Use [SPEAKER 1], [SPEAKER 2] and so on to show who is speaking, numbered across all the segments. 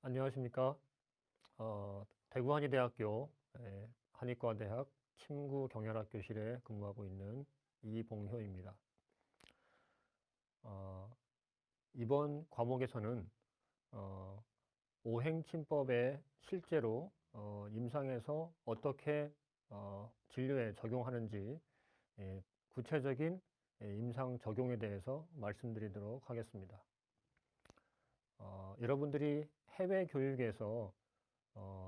[SPEAKER 1] 안녕하십니까. 대구한의대학교 한의과대학 침구경혈학교실에 근무하고 있는 이봉효입니다. 어, 이번 과목에서는 오행침법에 실제로 임상에서 어떻게 진료에 적용하는지 구체적인 임상 적용에 대해서 말씀드리도록 하겠습니다. 여러분들이 해외 교육에서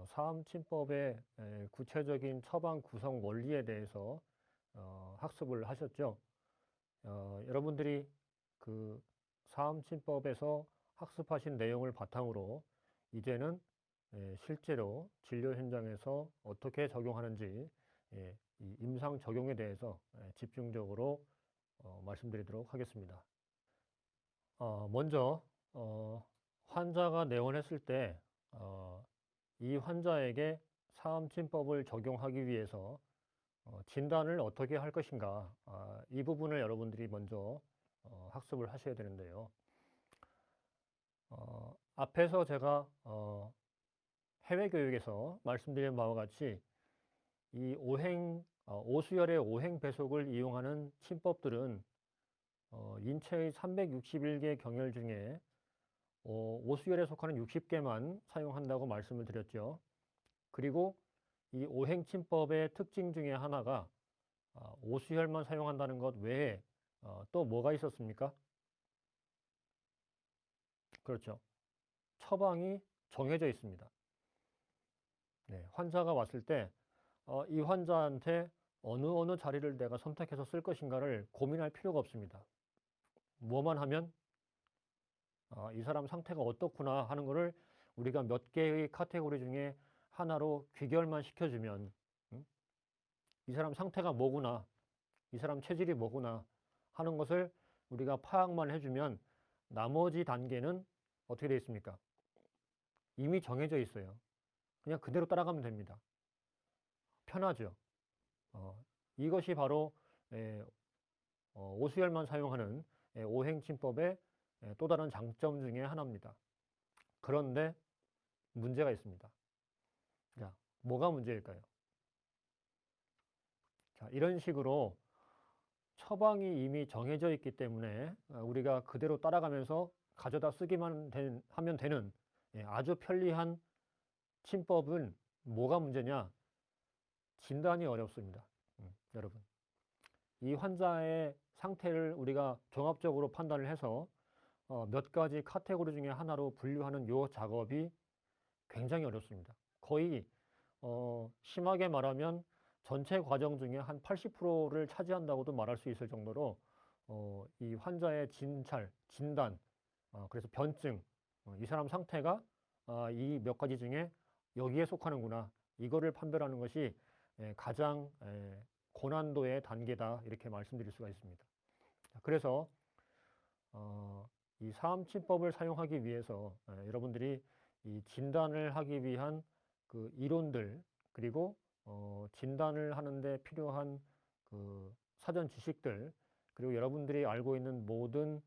[SPEAKER 1] 사암침법의 구체적인 처방 구성 원리에 대해서 학습을 하셨죠. 여러분들이 그 사암침법에서 학습하신 내용을 바탕으로 이제는 실제로 진료 현장에서 어떻게 적용하는지 이 임상 적용에 대해서 집중적으로 말씀드리도록 하겠습니다. 먼저 환자가 내원했을 때 이 환자에게 사암침법을 적용하기 위해서 진단을 어떻게 할 것인가, 이 부분을 여러분들이 먼저 학습을 하셔야 되는데요. 앞에서 제가 해외 교육에서 말씀드린 바와 같이 이 오수열의 오행 배속을 이용하는 침법들은 인체의 361개 경혈 중에 오수열에 속하는 60개만 사용한다고 말씀을 드렸죠. 그리고 이 오행침법의 특징 중에 하나가 오수열만 사용한다는 것 외에 또 뭐가 있었습니까? 그렇죠. 처방이 정해져 있습니다. 네, 환자가 왔을 때 이 환자한테 어느 자리를 내가 선택해서 쓸 것인가를 고민할 필요가 없습니다. 뭐만 하면 이 사람 상태가 어떻구나 하는 것을 우리가 몇 개의 카테고리 중에 하나로 귀결만 시켜주면 이 사람 상태가 뭐구나, 이 사람 체질이 뭐구나 하는 것을 우리가 파악만 해주면 나머지 단계는 어떻게 되어 있습니까? 이미 정해져 있어요. 그냥 그대로 따라가면 됩니다. 편하죠. 이것이 바로 오수열만 사용하는 오행침법의 또 다른 장점 중에 하나입니다. 그런데 문제가 있습니다. 자, 뭐가 문제일까요? 자, 이런 식으로 처방이 이미 정해져 있기 때문에 우리가 그대로 따라가면서 가져다 쓰기만 하면 되는 아주 편리한 침법은 뭐가 문제냐? 진단이 어렵습니다. 여러분. 이 환자의 상태를 우리가 종합적으로 판단을 해서 몇 가지 카테고리 중에 하나로 분류하는 요 작업이 굉장히 어렵습니다. 거의 심하게 말하면 전체 과정 중에 한 80%를 차지한다고도 말할 수 있을 정도로 이 환자의 진찰, 진단, 그래서 변증, 이 사람 상태가 이 몇 가지 중에 여기에 속하는구나, 이거를 판별하는 것이 가장 고난도의 단계다, 이렇게 말씀드릴 수가 있습니다. 그래서 이 사암침법을 사용하기 위해서 여러분들이 이 진단을 하기 위한 그 이론들, 그리고 진단을 하는데 필요한 그 사전 지식들, 그리고 여러분들이 알고 있는 모든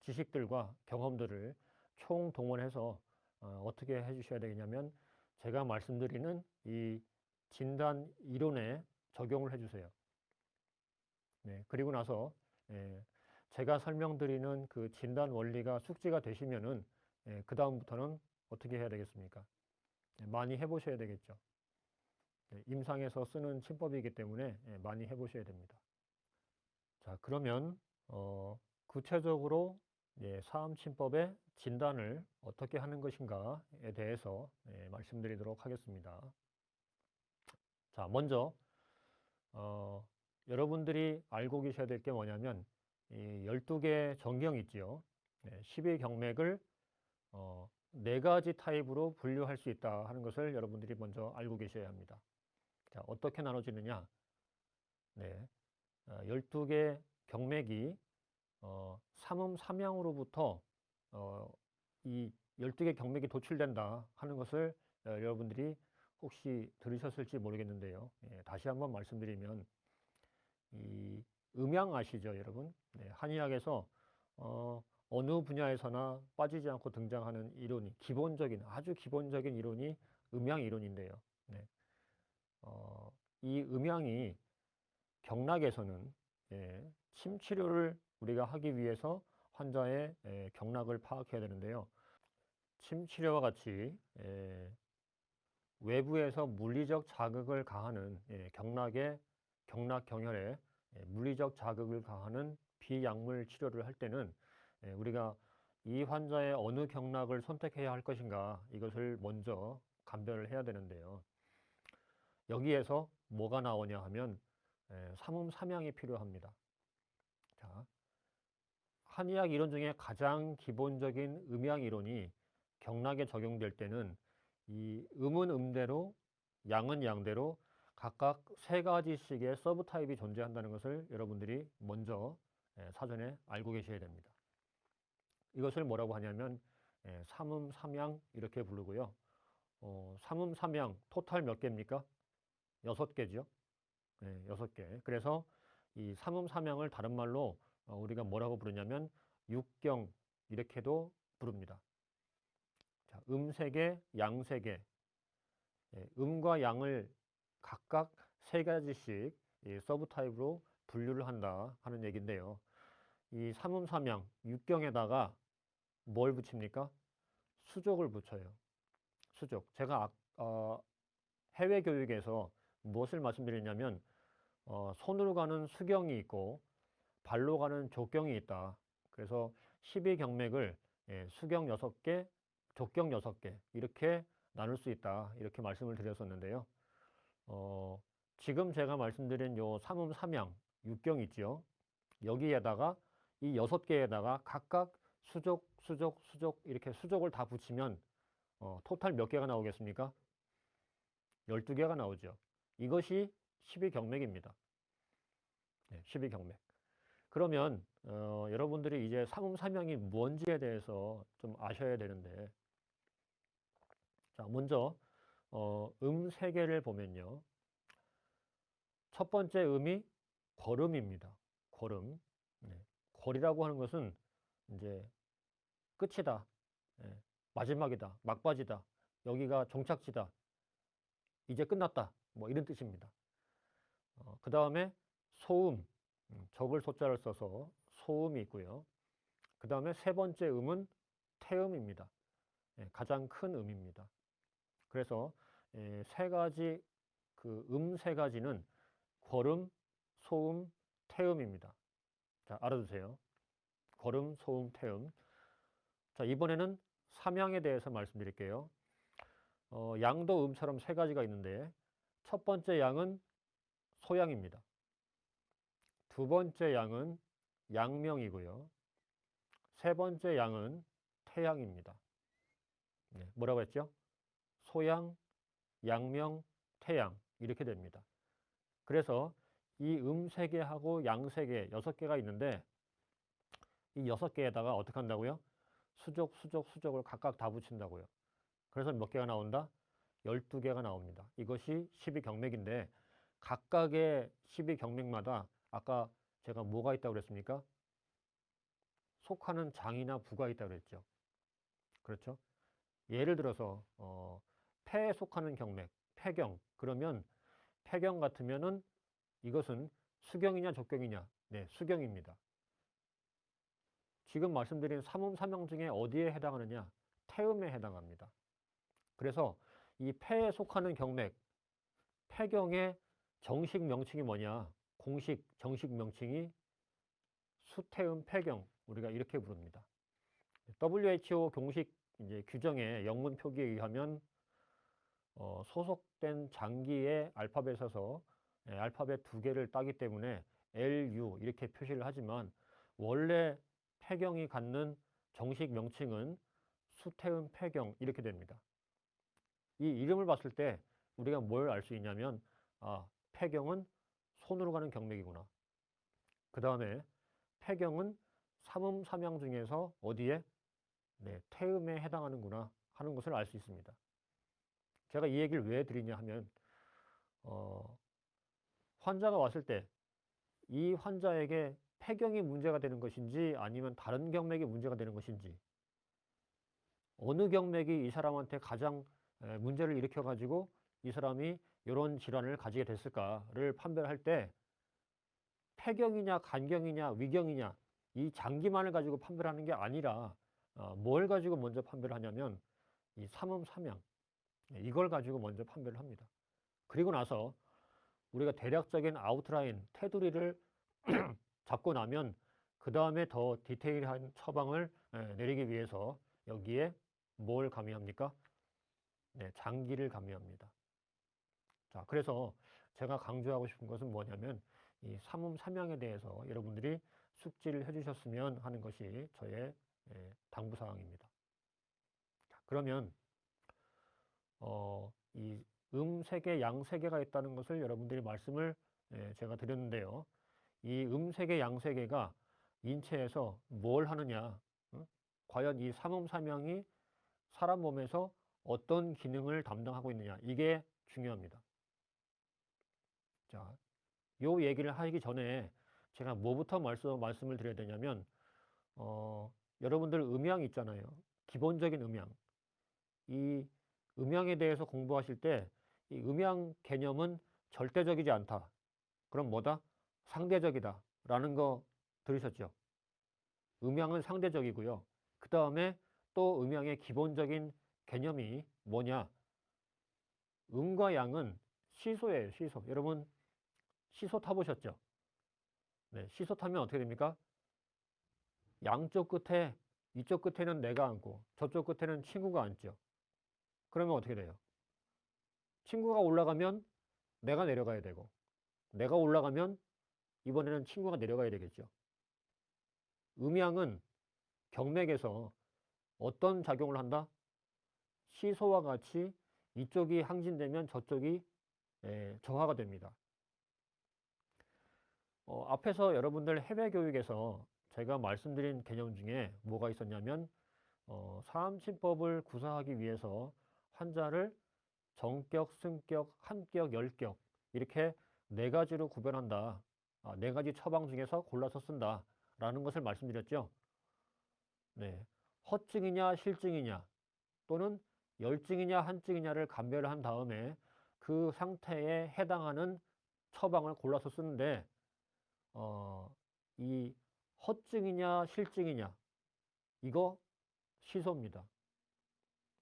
[SPEAKER 1] 지식들과 경험들을 총동원해서 어떻게 해주셔야 되겠냐면, 제가 말씀드리는 이 진단 이론에 적용을 해주세요. 네, 그리고 나서 제가 설명드리는 그 진단 원리가 숙지가 되시면은 그 다음부터는 어떻게 해야 되겠습니까? 많이 해보셔야 되겠죠. 임상에서 쓰는 침법이기 때문에 많이 해보셔야 됩니다. 자, 그러면 구체적으로 사암침법의 진단을 어떻게 하는 것인가에 대해서 말씀드리도록 하겠습니다. 자, 먼저 여러분들이 알고 계셔야 될 게 뭐냐면, 이 12개 정경 있지요. 12 경맥을 4가지 타입으로 분류할 수 있다 하는 것을 여러분들이 먼저 알고 계셔야 합니다. 자, 어떻게 나눠지느냐? 12개 경맥이 삼음 삼양으로부터 이 12개 경맥이 도출된다 하는 것을 여러분들이 혹시 들으셨을지 모르겠는데요. 다시 한번 말씀드리면, 이 음양 아시죠, 여러분? 한의학에서 어느 분야에서나 빠지지 않고 등장하는 이론이 아주 기본적인 이론이 음양 이론인데요. 네. 이 음양이 경락에서는 침 치료를 우리가 하기 위해서 환자의 경락을 파악해야 되는데요. 침 치료와 같이 외부에서 물리적 자극을 가하는 경락 경혈에 물리적 자극을 가하는 비약물 치료를 할 때는 우리가 이 환자의 어느 경락을 선택해야 할 것인가 이것을 먼저 감별을 해야 되는데요. 여기에서 뭐가 나오냐 하면 삼음삼양이 필요합니다. 자, 한의학 이론 중에 가장 기본적인 음양 이론이 경락에 적용될 때는 이 음은 음대로 양은 양대로 각각 세 가지씩의 서브 타입이 존재한다는 것을 여러분들이 먼저 사전에 알고 계셔야 됩니다. 이것을 뭐라고 하냐면 삼음삼양 이렇게 부르고요. 삼음삼양 토탈 몇 개입니까? 6개죠. 6개. 그래서 이 삼음삼양을 다른 말로 우리가 뭐라고 부르냐면 육경 이렇게도 부릅니다. 자, 음 3개, 양 3개. 음과 양을 각각 3가지씩 서브 타입으로 분류를 한다 하는 얘기인데요. 이 삼음삼양 육경에다가 뭘 붙입니까? 수족을 붙여요. 수족. 제가 해외 교육에서 무엇을 말씀드리냐면 손으로 가는 수경이 있고 발로 가는 족경이 있다. 그래서 12경맥을 수경 6개, 족경 6개 이렇게 나눌 수 있다. 이렇게 말씀을 드렸었는데요. 지금 제가 말씀드린 요 삼음삼양, 육경 있죠. 여기에다가 이 6개에다가 각각 수족 이렇게 수족을 다 붙이면 토탈 몇 개가 나오겠습니까? 12개가 나오죠. 이것이 12경맥입니다. 12경맥. 그러면 여러분들이 이제 삼음삼양이 뭔지에 대해서 좀 아셔야 되는데, 자, 먼저 음 3개를 보면요. 첫 번째 음이 거름입니다. 거름. 거리라고 하는 것은 이제 끝이다. 마지막이다. 막바지다. 여기가 종착지다. 이제 끝났다. 뭐 이런 뜻입니다. 그 다음에 소음. 적을 소자를 써서 소음이 있고요. 그 다음에 세 번째 음은 태음입니다. 가장 큰 음입니다. 그래서 세 가지 그 3가지는 거름, 소음, 태음입니다. 자, 알아두세요. 거름, 소음, 태음. 자, 이번에는 삼양에 대해서 말씀드릴게요. 양도 음처럼 3가지가 있는데 첫 번째 양은 소양입니다. 두 번째 양은 양명이고요. 세 번째 양은 태양입니다. 뭐라고 했죠? 소양, 양명, 태양 이렇게 됩니다. 그래서 이 3개하고 양 3개, 6개가 있는데 이 6개에다가 어떻게 한다고요? 수족을 각각 다 붙인다고요. 그래서 몇 개가 나온다? 12개가 나옵니다. 이것이 12경맥인데 각각의 12경맥마다 아까 제가 뭐가 있다고 그랬습니까? 속하는 장이나 부가 있다고 그랬죠. 그렇죠? 예를 들어서 폐에 속하는 경맥, 폐경. 그러면 폐경 같으면은 이것은 수경이냐 족경이냐? 네, 수경입니다. 지금 말씀드린 삼음삼양 중에 어디에 해당하느냐? 태음에 해당합니다. 그래서 이 폐에 속하는 경맥, 폐경의 정식 명칭이 뭐냐? 정식 명칭이 수태음 폐경, 우리가 이렇게 부릅니다. WHO 공식 이제 규정의 영문 표기에 의하면 소속된 장기의 알파벳에서 알파벳 2개를 따기 때문에 LU 이렇게 표시를 하지만 원래 폐경이 갖는 정식 명칭은 수태음 폐경 이렇게 됩니다. 이 이름을 봤을 때 우리가 뭘 알 수 있냐면 폐경은 손으로 가는 경맥이구나. 그 다음에 폐경은 삼음삼양 중에서 어디에? 태음에 해당하는구나 하는 것을 알 수 있습니다. 제가 이 얘기를 왜 드리냐 하면 환자가 왔을 때 이 환자에게 폐경이 문제가 되는 것인지 아니면 다른 경맥이 문제가 되는 것인지, 어느 경맥이 이 사람한테 가장 문제를 일으켜 가지고 이 사람이 이런 질환을 가지게 됐을까를 판별할 때 폐경이냐 간경이냐 위경이냐 이 장기만을 가지고 판별하는 게 아니라 뭘 가지고 먼저 판별을 하냐면 이 삼음삼양, 이걸 가지고 먼저 판별을 합니다. 그리고 나서 우리가 대략적인 아웃라인 테두리를 잡고 나면 그 다음에 더 디테일한 처방을 내리기 위해서 여기에 뭘 가미합니까? 네, 장기를 가미합니다. 자, 그래서 제가 강조하고 싶은 것은 뭐냐면 이 삼음삼양에 대해서 여러분들이 숙지를 해주셨으면 하는 것이 저의 당부사항입니다. 자, 그러면 이 음세계, 양세계가 있다는 것을 여러분들이 말씀을 제가 드렸는데요. 이 음세계, 양세계가 인체에서 뭘 하느냐, 과연 이 삼음삼양이 사람 몸에서 어떤 기능을 담당하고 있느냐, 이게 중요합니다. 자, 요 얘기를 하기 전에 제가 뭐부터 말씀을 드려야 되냐면, 여러분들 음양 있잖아요. 기본적인 음양. 이 음양에 대해서 공부하실 때 이 음양 개념은 절대적이지 않다. 그럼 뭐다? 상대적이다. 라는 거 들으셨죠? 음양은 상대적이고요. 그 다음에 또 음양의 기본적인 개념이 뭐냐? 음과 양은 시소예요, 시소. 여러분, 시소 타보셨죠? 네, 시소 타면 어떻게 됩니까? 양쪽 끝에, 이쪽 끝에는 내가 앉고 저쪽 끝에는 친구가 앉죠. 그러면 어떻게 돼요? 친구가 올라가면 내가 내려가야 되고, 내가 올라가면 이번에는 친구가 내려가야 되겠죠. 음양은 경맥에서 어떤 작용을 한다? 시소와 같이 이쪽이 항진되면 저쪽이 저하가 됩니다. 앞에서 여러분들 해외 교육에서 제가 말씀드린 개념 중에 뭐가 있었냐면 사암침법을 구사하기 위해서 환자를 정격, 승격, 한격, 열격 이렇게 네 가지로 구별한다. 네 가지 처방 중에서 골라서 쓴다. 라는 것을 말씀드렸죠. 네. 허증이냐 실증이냐 또는 열증이냐 한증이냐를 감별한 다음에 그 상태에 해당하는 처방을 골라서 쓰는데 이 허증이냐 실증이냐 이거 시소입니다.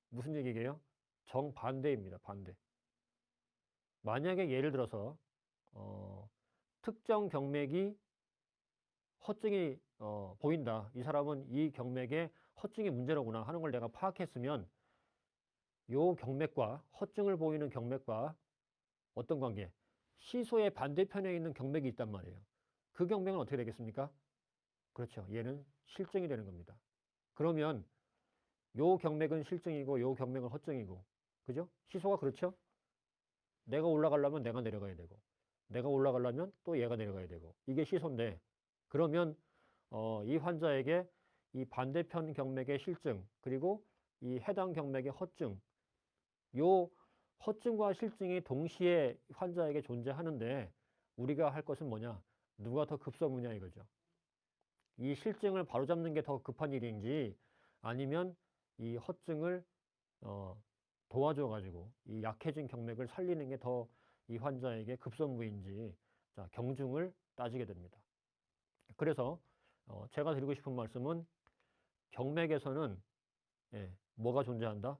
[SPEAKER 1] 무슨 얘기예요? 정반대입니다. 반대. 만약에 예를 들어서 특정 경맥이 허증이 보인다. 이 사람은 이 경맥에 허증이 문제로구나 하는 걸 내가 파악했으면 요 경맥과 허증을 보이는 경맥과 어떤 관계? 시소의 반대편에 있는 경맥이 있단 말이에요. 그 경맥은 어떻게 되겠습니까? 그렇죠. 얘는 실증이 되는 겁니다. 그러면 요 경맥은 실증이고 요 경맥은 허증이고 그죠? 시소가 그렇죠? 내가 올라가려면 내가 내려가야 되고 내가 올라가려면 또 얘가 내려가야 되고 이게 시소인데 그러면 이 환자에게 이 반대편 경맥의 실증 그리고 이 해당 경맥의 허증 요 허증과 실증이 동시에 환자에게 존재하는데 우리가 할 것은 뭐냐? 누가 더 급선무냐 이거죠. 이 실증을 바로잡는 게 더 급한 일인지 아니면 이 허증을 도와줘 가지고 이 약해진 경맥을 살리는 게 더 이 환자에게 급선무인지 자, 경중을 따지게 됩니다. 그래서 제가 드리고 싶은 말씀은 경맥에서는 뭐가 존재한다?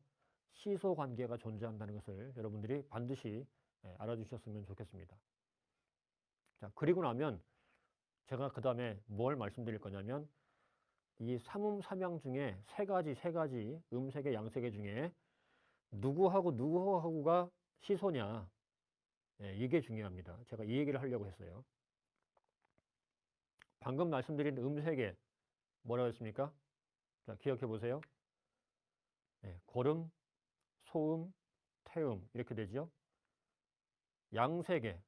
[SPEAKER 1] 시소 관계가 존재한다는 것을 여러분들이 반드시 알아주셨으면 좋겠습니다. 자, 그리고 나면 제가 그 다음에 뭘 말씀드릴 거냐면 이 삼음삼양 중에 세 가지 음세계, 양세계 중에 누구하고가 시소냐 이게 중요합니다. 제가 이 얘기를 하려고 했어요. 방금 말씀드린 음세계 뭐라고 했습니까? 자, 기억해 보세요. 고름, 소음, 태음 이렇게 되죠. 양세계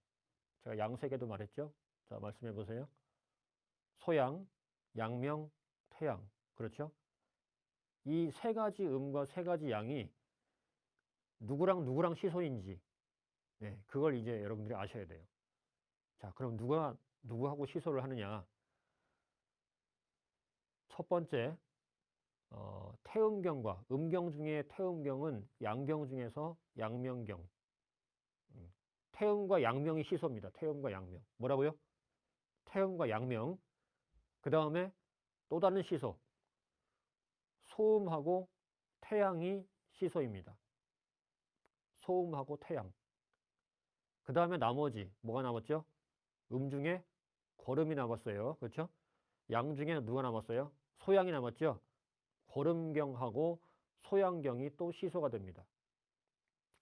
[SPEAKER 1] 제가 양세계도 말했죠. 자, 말씀해 보세요. 소양, 양명, 태양 그렇죠. 이 세 가지 음과 세 가지 양이 누구랑 시소인지 그걸 이제 여러분들이 아셔야 돼요. 자, 그럼 누구하고 시소를 하느냐? 첫 번째, 태음경과 음경 중에 태음경은 양경 중에서 양명경. 태음과 양명이 시소입니다. 태음과 양명. 뭐라고요? 태음과 양명. 그 다음에 또 다른 시소. 소음하고 태양이 시소입니다. 소음하고 태양. 그 다음에 나머지 뭐가 남았죠? 중에 고름이 남았어요. 그렇죠? 양 중에 누가 남았어요? 소양이 남았죠? 고름경하고 소양경이 또 시소가 됩니다.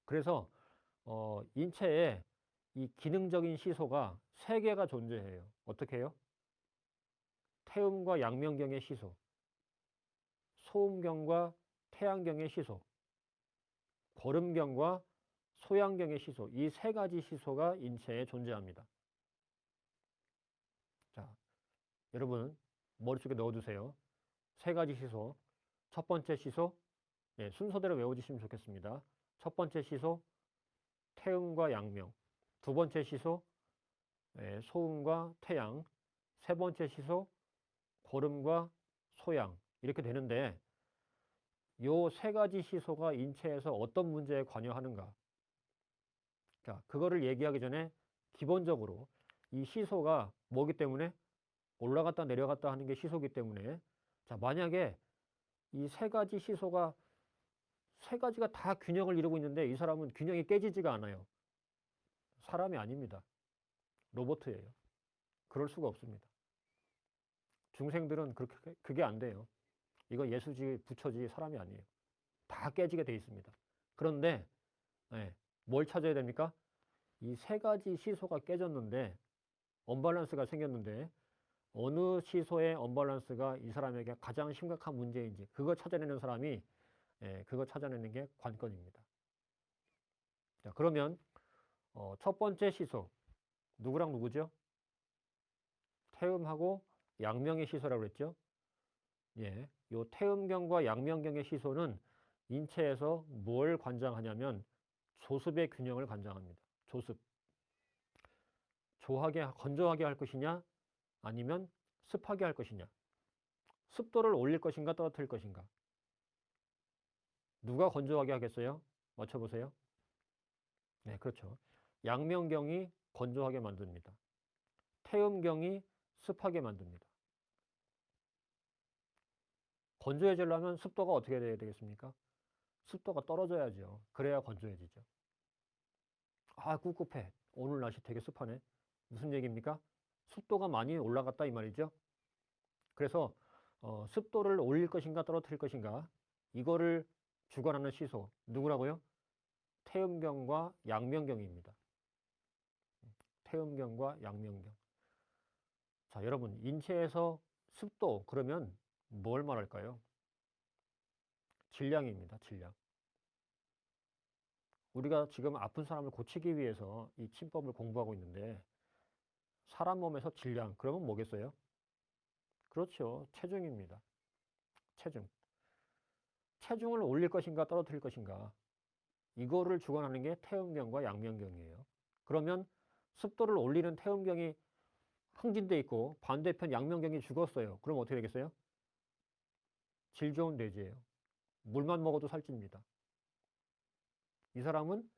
[SPEAKER 1] 그래서 인체에 이 기능적인 시소가 3개가 존재해요. 어떻게 해요? 태음과 양명경의 시소, 소음경과 태양경의 시소, 고름경과 소양경의 시소, 이 3가지 시소가 인체에 존재합니다. 자, 여러분 머릿속에 넣어두세요. 3가지 시소. 첫 번째 시소, 순서대로 외워주시면 좋겠습니다. 첫 번째 시소, 태음과 양명. 두 번째 시소, 소음과 태양. 세 번째 시소, 고름과 소양. 이렇게 되는데 요 3가지 시소가 인체에서 어떤 문제에 관여하는가? 자, 그거를 얘기하기 전에 기본적으로 이 시소가 뭐기 때문에 올라갔다 내려갔다 하는 게 시소기 때문에, 자, 만약에 이 3가지 시소가 3가지가 다 균형을 이루고 있는데 이 사람은 균형이 깨지지가 않아요. 사람이 아닙니다. 로봇이에요. 그럴 수가 없습니다. 중생들은 그게 안 돼요. 이거 예수지 부처지 사람이 아니에요. 다 깨지게 돼 있습니다. 그런데 뭘 찾아야 됩니까? 이 3가지 시소가 깨졌는데, 언밸런스가 생겼는데 어느 시소의 언밸런스가 이 사람에게 가장 심각한 문제인지 그거 찾아내는 사람이 그거 찾아내는 게 관건입니다. 자, 그러면 첫 번째 시소 누구랑 누구죠? 태음하고 양명의 시소라고 그랬죠? 요 태음경과 양명경의 시소는 인체에서 뭘 관장하냐면 조습의 균형을 관장합니다. 조습. 건조하게 할 것이냐 아니면 습하게 할 것이냐. 습도를 올릴 것인가 떨어뜨릴 것인가. 누가 건조하게 하겠어요? 맞춰보세요. 네, 그렇죠. 양명경이 건조하게 만듭니다. 태음경이 습하게 만듭니다. 건조해지려면 습도가 어떻게 돼야 되겠습니까? 습도가 떨어져야죠. 그래야 건조해지죠. 아, 꿉꿉해. 오늘 날씨 되게 습하네. 무슨 얘기입니까? 습도가 많이 올라갔다 이 말이죠. 그래서 습도를 올릴 것인가 떨어뜨릴 것인가, 이거를 주관하는 시소 누구라고요? 태음경과 양명경입니다. 태음경과 양명경. 자, 여러분 인체에서 습도 그러면 뭘 말할까요? 질량입니다. 질량. 우리가 지금 아픈 사람을 고치기 위해서 이 침법을 공부하고 있는데 사람 몸에서 질량 그러면 뭐겠어요? 그렇죠. 체중입니다. 체중. 체중을 올릴 것인가 떨어뜨릴 것인가, 이거를 주관하는 게 태음경과 양명경이에요. 그러면 습도를 올리는 태음경이 항진돼 있고 반대편 양명경이 죽었어요. 그럼 어떻게 되겠어요? 질 좋은 돼지예요. 물만 먹어도 살찝니다. 이 사람은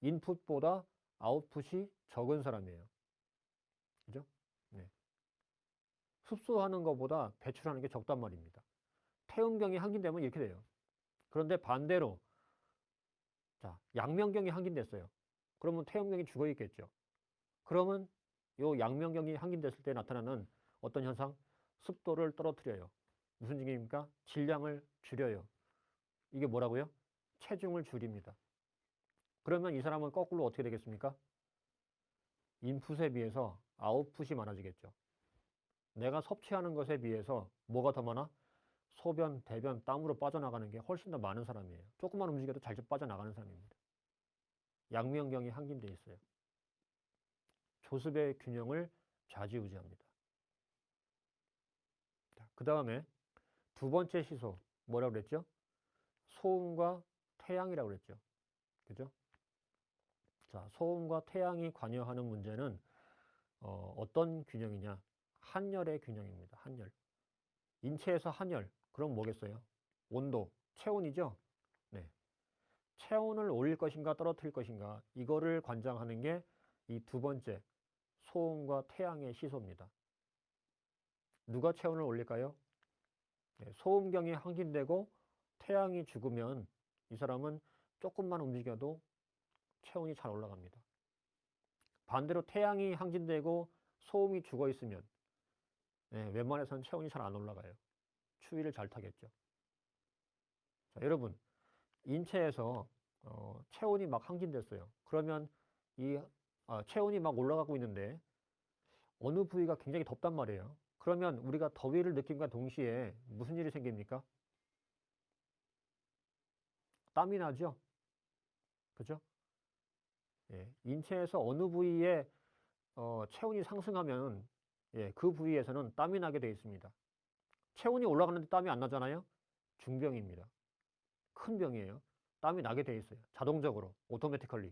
[SPEAKER 1] 인풋보다 아웃풋이 적은 사람이에요. 그죠? 네. 흡수하는 것보다 배출하는 게 적단 말입니다. 태음경이 항진되면 이렇게 돼요. 그런데 반대로 자, 양명경이 항진됐어요. 그러면 태음경이 죽어 있겠죠. 그러면 요 양명경이 항진됐을 때 나타나는 어떤 현상? 습도를 떨어뜨려요. 무슨 얘기입니까? 질량을 줄여요. 이게 뭐라고요? 체중을 줄입니다. 그러면 이 사람은 거꾸로 어떻게 되겠습니까? 인풋에 비해서 아웃풋이 많아지겠죠. 내가 섭취하는 것에 비해서 뭐가 더 많아? 소변, 대변, 땀으로 빠져나가는 게 훨씬 더 많은 사람이에요. 조금만 움직여도 잘 빠져나가는 사람입니다. 양명경이 항진돼 있어요. 조습의 균형을 좌지우지합니다. 그 다음에 두 번째 시소 뭐라고 그랬죠? 소음과 태양이라고 그랬죠. 그죠? 자, 소음과 태양이 관여하는 문제는 어떤 균형이냐? 한열의 균형입니다. 한열. 인체에서 한열, 그럼 뭐겠어요? 온도, 체온이죠? 네. 체온을 올릴 것인가 떨어뜨릴 것인가, 이거를 관장하는 게 이 두 번째, 소음과 태양의 시소입니다. 누가 체온을 올릴까요? 네, 소음경이 항진되고 태양이 죽으면 이 사람은 조금만 움직여도 체온이 잘 올라갑니다. 반대로 태양이 항진되고 소음이 죽어 있으면 웬만해서는 체온이 잘 안 올라가요. 추위를 잘 타겠죠. 자, 여러분, 인체에서 체온이 막 항진됐어요. 그러면 이 체온이 막 올라가고 있는데 어느 부위가 굉장히 덥단 말이에요. 그러면 우리가 더위를 느낌과 동시에 무슨 일이 생깁니까? 땀이 나죠? 그죠? 예, 인체에서 어느 부위에 체온이 상승하면 그 부위에서는 땀이 나게 되어 있습니다. 체온이 올라가는데 땀이 안 나잖아요? 중병입니다. 큰 병이에요. 땀이 나게 되어 있어요. 자동적으로, 오토매티컬리.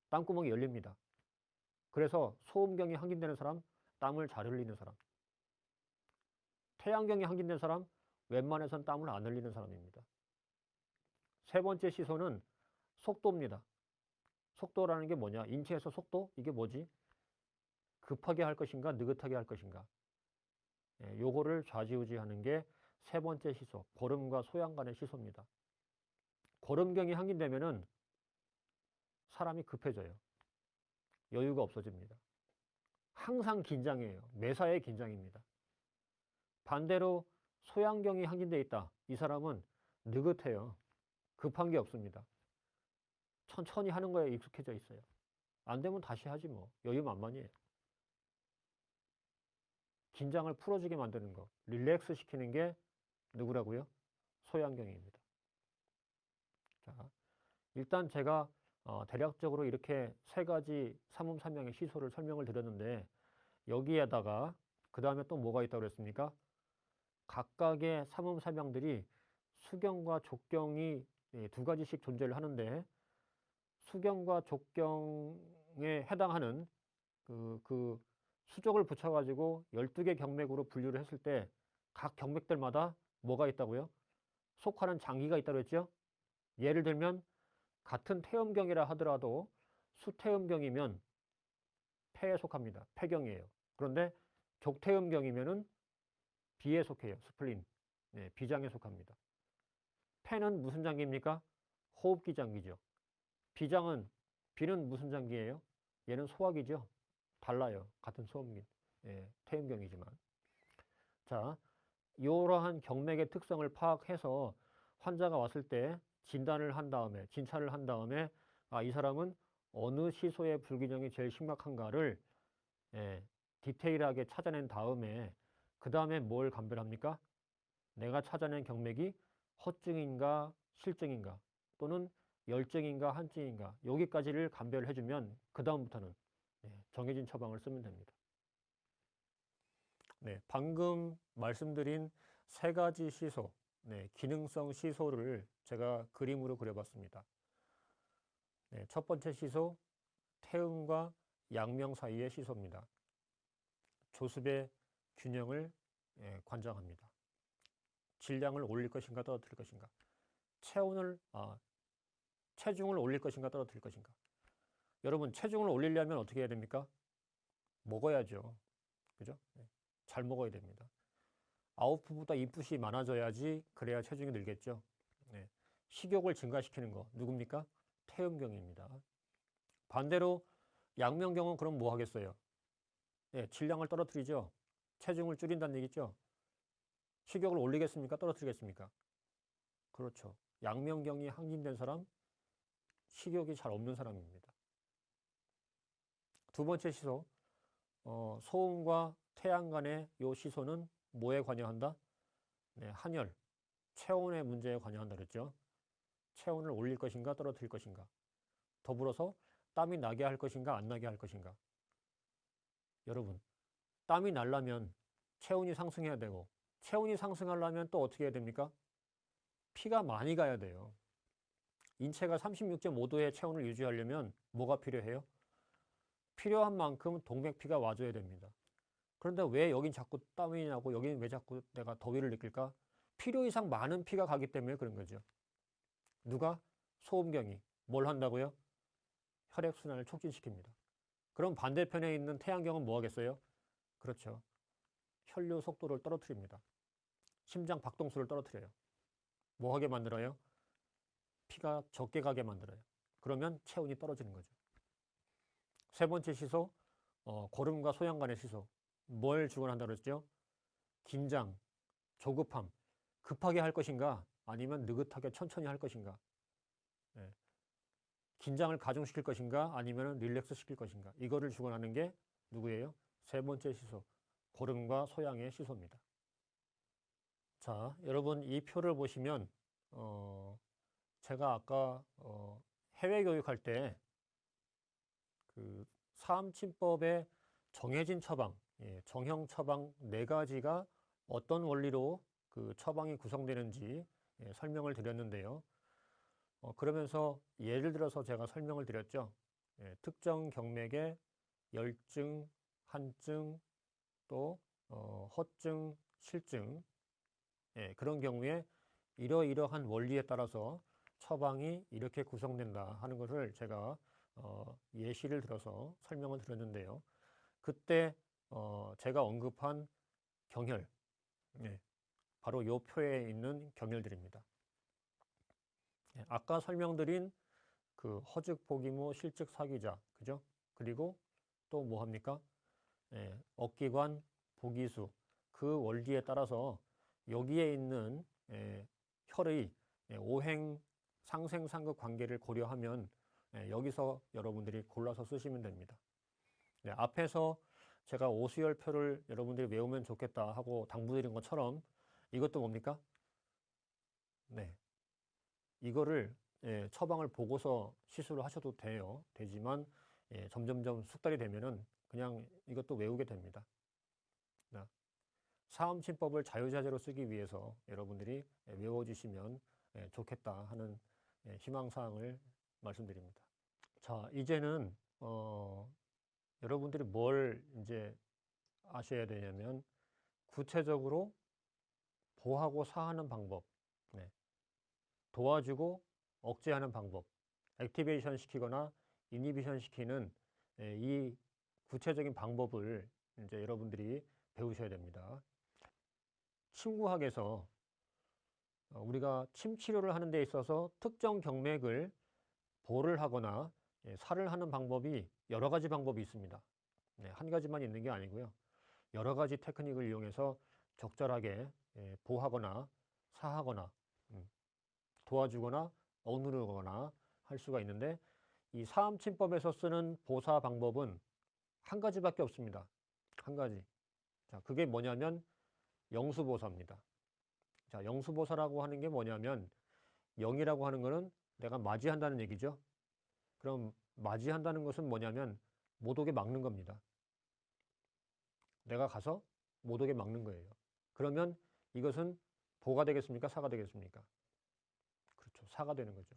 [SPEAKER 1] 땀구멍이 열립니다. 그래서 소음경이 항진되는 사람, 땀을 잘 흘리는 사람. 태양경이 항진된 사람, 웬만해선 땀을 안 흘리는 사람입니다. 세 번째 시소는 속도입니다. 속도라는 게 뭐냐? 인체에서 속도? 이게 뭐지? 급하게 할 것인가, 느긋하게 할 것인가. 요거를 좌지우지하는 게 세 번째 시소, 고름과 소양 간의 시소입니다. 고름경이 항진되면은 사람이 급해져요. 여유가 없어집니다. 항상 긴장해요. 매사에 긴장입니다. 반대로 소양경이 항진되어 있다. 이 사람은 느긋해요. 급한 게 없습니다. 천천히 하는 거에 익숙해져 있어요. 안 되면 다시 하지 뭐. 여유 만만이에요. 긴장을 풀어주게 만드는 거, 릴렉스 시키는 게 누구라고요? 소양경입니다. 자, 일단 제가 대략적으로 이렇게 세 가지 삼음삼양의 시소를 설명을 드렸는데 여기에다가 그 다음에 또 뭐가 있다고 그랬습니까? 각각의 삼음삼양들이 수경과 족경이 두 가지씩 존재를 하는데 수경과 족경에 해당하는 그 수족을 붙여가지고 12개 경맥으로 분류를 했을 때 각 경맥들마다 뭐가 있다고요? 속하는 장기가 있다고 했죠? 예를 들면 같은 태음경이라 하더라도 수태음경이면 폐에 속합니다. 폐경이에요. 그런데 족태음경이면은 비에 속해요. 스플린. 네, 비장에 속합니다. 폐는 무슨 장기입니까? 호흡기 장기죠. 비장은, 비는 무슨 장기예요? 얘는 소화기죠. 달라요. 같은 소음기, 태음경이지만. 자, 이러한 경맥의 특성을 파악해서 환자가 왔을 때 진단을 한 다음에, 진찰을 한 다음에 이 사람은 어느 시소의 불균형이 제일 심각한가를 디테일하게 찾아낸 다음에 그 다음에 뭘 감별합니까? 내가 찾아낸 경맥이 허증인가 실증인가 또는 열증인가 한증인가 여기까지를 감별을 해주면 그 다음부터는 정해진 처방을 쓰면 됩니다. 네, 방금 말씀드린 세 가지 시소, 기능성 시소를 제가 그림으로 그려봤습니다. 첫 번째 시소, 태음과 양명 사이의 시소입니다. 조습의 균형을 관장합니다. 질량을 올릴 것인가 떨어뜨릴 것인가. 체중을 올릴 것인가 떨어뜨릴 것인가. 여러분, 체중을 올리려면 어떻게 해야 됩니까? 먹어야죠. 그죠? 잘 먹어야 됩니다. 아웃풋보다 인풋이 많아져야지 그래야 체중이 늘겠죠. 식욕을 증가시키는 거 누굽니까? 태음경입니다. 반대로 양명경은 그럼 뭐 하겠어요? 질량을 떨어뜨리죠. 체중을 줄인다는 얘기죠. 식욕을 올리겠습니까? 떨어뜨리겠습니까? 그렇죠. 양명경이 항진된 사람, 식욕이 잘 없는 사람입니다. 두 번째 시소, 소음과 태양 간의 이 시소는 뭐에 관여한다? 한열, 체온의 문제에 관여한다 그랬죠. 체온을 올릴 것인가 떨어뜨릴 것인가. 더불어서 땀이 나게 할 것인가 안 나게 할 것인가. 여러분, 땀이 나려면 체온이 상승해야 되고 체온이 상승하려면 또 어떻게 해야 됩니까? 피가 많이 가야 돼요. 인체가 36.5도의 체온을 유지하려면 뭐가 필요해요? 필요한 만큼 동맥피가 와줘야 됩니다. 그런데 왜 여긴 자꾸 땀이 나고 여기는 왜 자꾸 내가 더위를 느낄까? 필요 이상 많은 피가 가기 때문에 그런 거죠. 누가? 소음경이 뭘 한다고요? 혈액순환을 촉진시킵니다. 그럼 반대편에 있는 태양경은 뭐 하겠어요? 그렇죠. 혈류 속도를 떨어뜨립니다. 심장 박동수를 떨어뜨려요. 뭐 하게 만들어요? 피가 적게 가게 만들어요. 그러면 체온이 떨어지는 거죠. 세 번째 시소, 고름과 소양 간의 시소. 뭘 주관한다고 그랬죠? 긴장, 조급함, 급하게 할 것인가 아니면 느긋하게 천천히 할 것인가. 예. 긴장을 가중시킬 것인가 아니면 릴렉스 시킬 것인가. 이거를 주관하는 게 누구예요? 세 번째 시소, 고름과 소양의 시소입니다. 자, 여러분 이 표를 보시면 제가 아까 해외 교육할 때 그 사암침법의 정해진 처방, 정형 처방 4가지가 어떤 원리로 그 처방이 구성되는지 설명을 드렸는데요. 그러면서 예를 들어서 제가 설명을 드렸죠. 특정 경맥의 열증, 한증, 또 허증, 실증, 그런 경우에 이러이러한 원리에 따라서 처방이 이렇게 구성된다 하는 것을 제가 예시를 들어서 설명을 드렸는데요. 그때 제가 언급한 경혈, 바로 요 표에 있는 경혈들입니다. 아까 설명드린 그 허즉, 복이무, 실즉, 사귀자, 그죠? 그리고 또 뭐 합니까? 억기관, 복이수, 그 원리에 따라서 여기에 있는 혈의 오행, 상생, 상극 관계를 고려하면 여기서 여러분들이 골라서 쓰시면 됩니다. 앞에서 제가 오수열표를 여러분들이 외우면 좋겠다 하고 당부드린 것처럼 이것도 뭡니까? 네. 이거를 처방을 보고서 시술을 하셔도 되지만 점점점 숙달이 되면은 그냥 이것도 외우게 됩니다. 사암침법을 자유자재로 쓰기 위해서 여러분들이 외워주시면 좋겠다 하는 희망사항을 말씀드립니다. 자, 이제는 여러분들이 뭘 이제 아셔야 되냐면 구체적으로 보하고 사하는 방법, 도와주고 억제하는 방법, 액티베이션 시키거나 이니비션 시키는 이 구체적인 방법을 이제 여러분들이 배우셔야 됩니다. 침구학에서 우리가 침 치료를 하는 데 있어서 특정 경맥을 보를 하거나 살을 하는 방법이 여러 가지 방법이 있습니다. 한 가지만 있는 게 아니고요. 여러 가지 테크닉을 이용해서 적절하게 보하거나 사하거나 도와주거나 억누르거나 할 수가 있는데 이 사암침법에서 쓰는 보사 방법은 한 가지밖에 없습니다. 한 가지. 자, 그게 뭐냐면 영수보사입니다. 자, 영수보사라고 하는 게 뭐냐면 영이라고 하는 거는 내가 맞이한다는 얘기죠. 그럼 맞이한다는 것은 뭐냐면 못 오게 막는 겁니다. 내가 가서 못 오게 막는 거예요. 그러면 이것은 보가 되겠습니까? 사가 되겠습니까? 그렇죠. 사가 되는 거죠.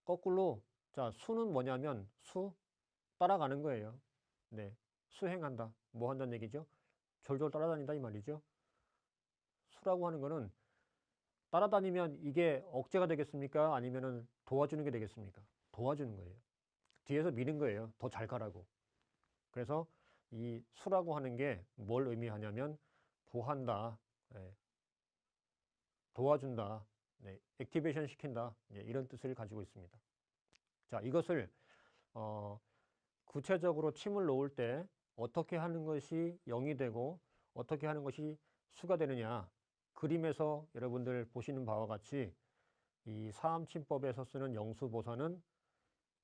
[SPEAKER 1] 거꾸로 자, 수는 뭐냐면 따라가는 거예요. 네, 수행한다. 뭐 한다는 얘기죠? 졸졸 따라다닌다 이 말이죠. 수라고 하는 거는 따라다니면 이게 억제가 되겠습니까? 아니면은 도와주는 게 되겠습니까? 도와주는 거예요. 뒤에서 미는 거예요. 더 잘 가라고. 그래서 이 수라고 하는 게 뭘 의미하냐면 보한다, 도와준다, 액티베이션 시킨다, 이런 뜻을 가지고 있습니다. 자, 이것을 구체적으로 침을 놓을 때 어떻게 하는 것이 영이 되고 어떻게 하는 것이 수가 되느냐, 그림에서 여러분들 보시는 바와 같이 이 사암침법에서 쓰는 영수보사는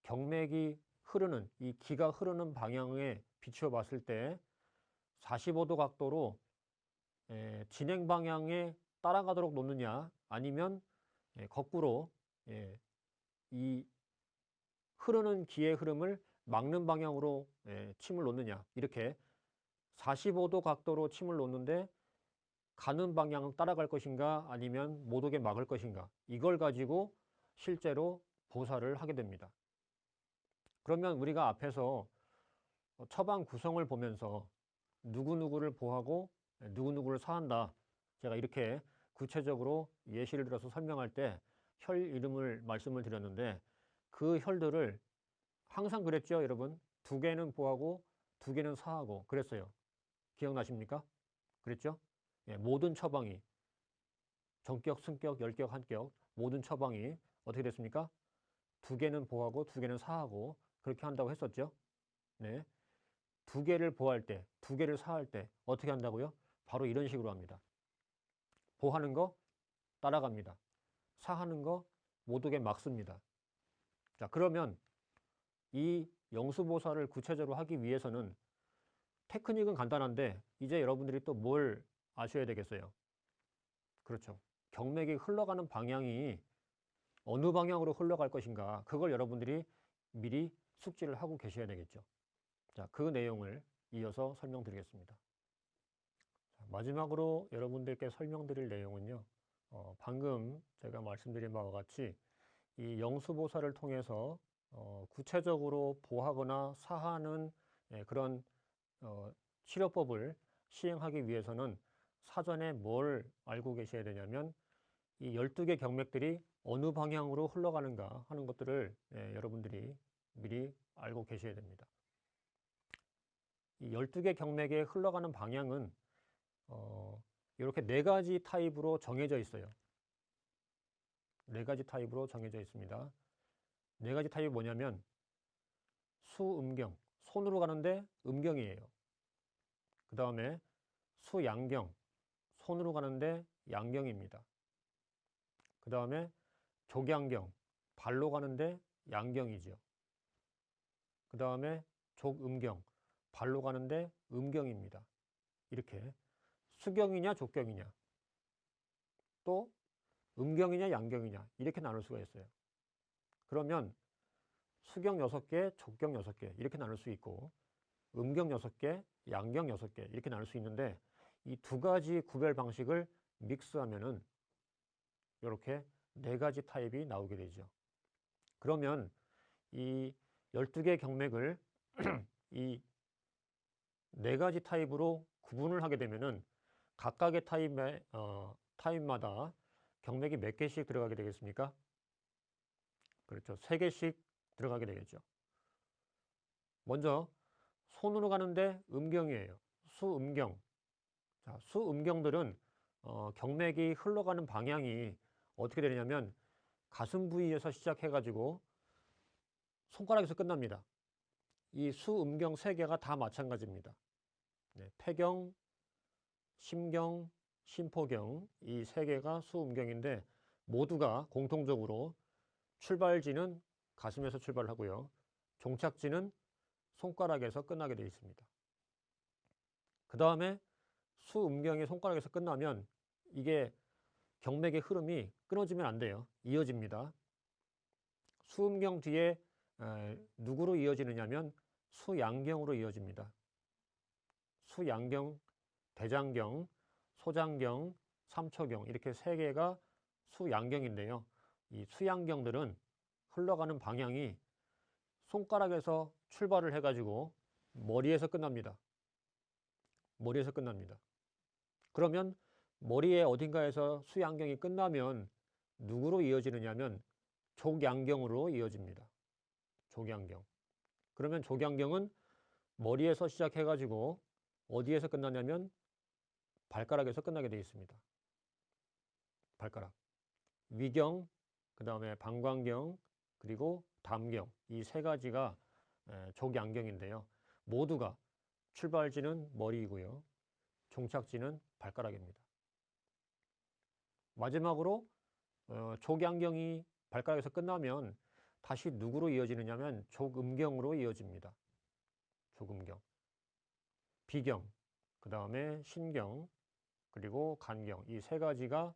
[SPEAKER 1] 경맥이 흐르는 이 기가 흐르는 방향에 비추어 봤을 때 45도 각도로 진행 방향에 따라가도록 놓느냐 아니면 거꾸로 이 흐르는 기의 흐름을 막는 방향으로 침을 놓느냐, 이렇게 45도 각도로 침을 놓는데 가는 방향을 따라갈 것인가 아니면 못 오게 막을 것인가, 이걸 가지고 실제로 보사를 하게 됩니다. 그러면 우리가 앞에서 처방 구성을 보면서 누구누구를 보하고 누구누구를 사한다. 제가 이렇게 구체적으로 예시를 들어서 설명할 때 혈 이름을 말씀을 드렸는데 그 혈들을 항상 그랬죠, 여러분? 2개는 보하고 2개는 사하고 그랬어요. 기억나십니까? 그랬죠? 예, 모든 처방이 전격, 승격, 열격, 한격 모든 처방이 어떻게 됐습니까? 2개는 보하고 2개는 사하고 그렇게 한다고 했었죠. 네, 2개를 보할 때, 2개를 사할 때 어떻게 한다고요? 바로 이런 식으로 합니다. 보하는 거 따라갑니다. 사하는 거 모두게 막습니다. 자, 그러면 이 영수보살을 구체적으로 하기 위해서는 테크닉은 간단한데 이제 여러분들이 또 뭘 아셔야 되겠어요? 그렇죠. 경맥이 흘러가는 방향이 어느 방향으로 흘러갈 것인가 그걸 여러분들이 미리 숙지를 하고 계셔야 되겠죠. 자, 그 내용을 이어서 설명드리겠습니다. 자, 마지막으로 여러분들께 설명드릴 내용은요. 방금 제가 말씀드린 바와 같이 이 영수보살을 통해서 구체적으로 보하거나 사하는 그런 치료법을 시행하기 위해서는 사전에 뭘 알고 계셔야 되냐면 이 12개 경맥들이 어느 방향으로 흘러가는가 하는 것들을 여러분들이 미리 알고 계셔야 됩니다. 이 12개 경맥에 흘러가는 방향은 이렇게 4가지 타입으로 정해져 있어요. 4가지 타입으로 정해져 있습니다. 4가지 타입이 뭐냐면 수음경, 손으로 가는데 음경이에요. 그 다음에 수양경, 손으로 가는데 양경입니다. 그 다음에 족양경, 발로 가는데 양경이죠. 그 다음에 족음경, 발로 가는데 음경입니다. 이렇게 수경이냐 족경이냐 또 음경이냐 양경이냐 이렇게 나눌 수가 있어요. 그러면 수경 6개, 족경 6개 이렇게 나눌 수 있고 음경 6개, 양경 6개 이렇게 나눌 수 있는데 이 2가지 구별 방식을 믹스하면은 이렇게 4가지 타입이 나오게 되죠. 그러면 이 12개 경맥을 이 4가지 타입으로 구분을 하게 되면은 각각의 타입마다 경맥이 몇 개씩 들어가게 되겠습니까? 그렇죠. 3개씩 들어가게 되겠죠. 먼저 손으로 가는데 음경이에요. 수음경. 자, 수음경들은 경맥이 흘러가는 방향이 어떻게 되냐면 가슴 부위에서 시작해가지고 손가락에서 끝납니다. 이 수음경 3개가 다 마찬가지입니다. 네, 폐경, 심경, 심포경 이 3개가 수음경인데 모두가 공통적으로 출발지는 가슴에서 출발하고요. 종착지는 손가락에서 끝나게 되어 있습니다. 그 다음에 수음경이 손가락에서 끝나면 이게 경맥의 흐름이 끊어지면 안 돼요. 이어집니다. 수음경 뒤에 누구로 이어지느냐면 수양경으로 이어집니다. 수양경, 대장경, 소장경, 삼초경 이렇게 3개가 수양경인데요. 이 수양경들은 흘러가는 방향이 손가락에서 출발을 해가지고 머리에서 끝납니다. 머리에서 끝납니다. 그러면 머리의 어딘가에서 수양경이 끝나면 누구로 이어지느냐면 족양경으로 이어집니다. 족양경. 그러면 족양경은 머리에서 시작해가지고 어디에서 끝나냐면 발가락에서 끝나게 되어 있습니다. 발가락. 위경, 그 다음에 방광경, 그리고 담경. 이 3가지가 족양경인데요. 모두가 출발지는 머리이고요. 종착지는 발가락입니다. 마지막으로 족양경이 발가락에서 끝나면 다시 누구로 이어지느냐면 족음경으로 이어집니다. 족음경. 비경, 그 다음에 신경, 그리고 간경 이 3가지가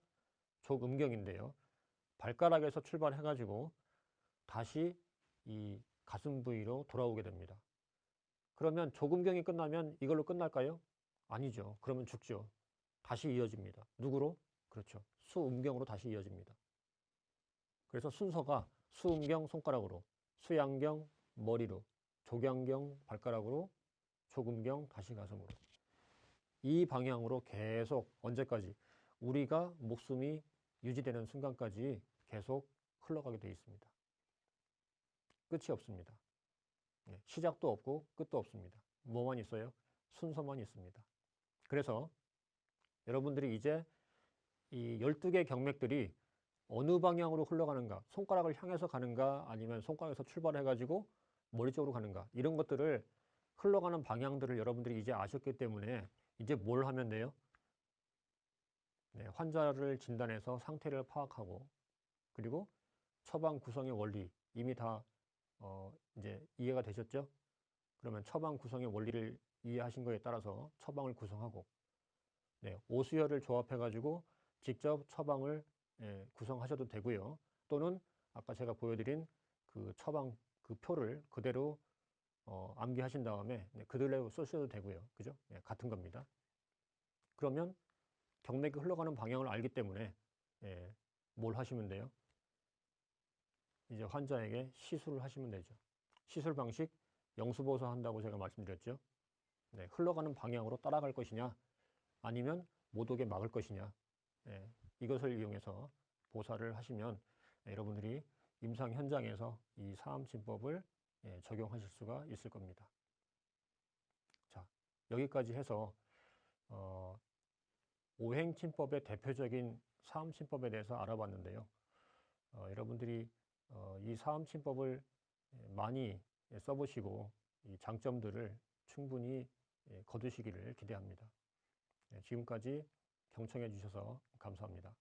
[SPEAKER 1] 족음경인데요. 발가락에서 출발해가지고 다시 이 가슴 부위로 돌아오게 됩니다. 그러면 족음경이 끝나면 이걸로 끝날까요? 아니죠. 그러면 죽죠. 다시 이어집니다. 누구로? 그렇죠. 수음경으로 다시 이어집니다. 그래서 순서가 수음경 손가락으로, 수양경 머리로, 족양경 발가락으로, 족음경 다시 가슴으로. 이 방향으로 계속 언제까지 우리가 목숨이 유지되는 순간까지 계속 흘러가게 되어 있습니다. 끝이 없습니다. 시작도 없고 끝도 없습니다. 뭐만 있어요? 순서만 있습니다. 그래서 여러분들이 이제 이 12개 경맥들이 어느 방향으로 흘러가는가, 손가락을 향해서 가는가, 아니면 손가락에서 출발해가지고 머리 쪽으로 가는가, 이런 것들을 흘러가는 방향들을 여러분들이 이제 아셨기 때문에 이제 뭘 하면 돼요? 환자를 진단해서 상태를 파악하고, 그리고 처방 구성의 원리 이미 다 이제 이해가 되셨죠? 그러면 처방 구성의 원리를 이해하신 거에 따라서 처방을 구성하고, 오수혈을 조합해가지고 직접 처방을 구성하셔도 되고요. 또는 아까 제가 보여드린 그 처방 그 표를 그대로 암기하신 다음에 그대로 쓰셔도 되고요. 그죠? 같은 겁니다. 그러면 경맥이 흘러가는 방향을 알기 때문에 뭘 하시면 돼요? 이제 환자에게 시술을 하시면 되죠. 시술 방식 영수보소 한다고 제가 말씀드렸죠. 흘러가는 방향으로 따라갈 것이냐, 아니면 못 오게 막을 것이냐, 이것을 이용해서 보살을 하시면 여러분들이 임상 현장에서 이 사암침법을 적용하실 수가 있을 겁니다. 자, 여기까지 해서 오행침법의 대표적인 사암침법에 대해서 알아봤는데요. 여러분들이 이 사암침법을 많이 써보시고 이 장점들을 충분히 거두시기를 기대합니다. 지금까지 경청해 주셔서 감사합니다.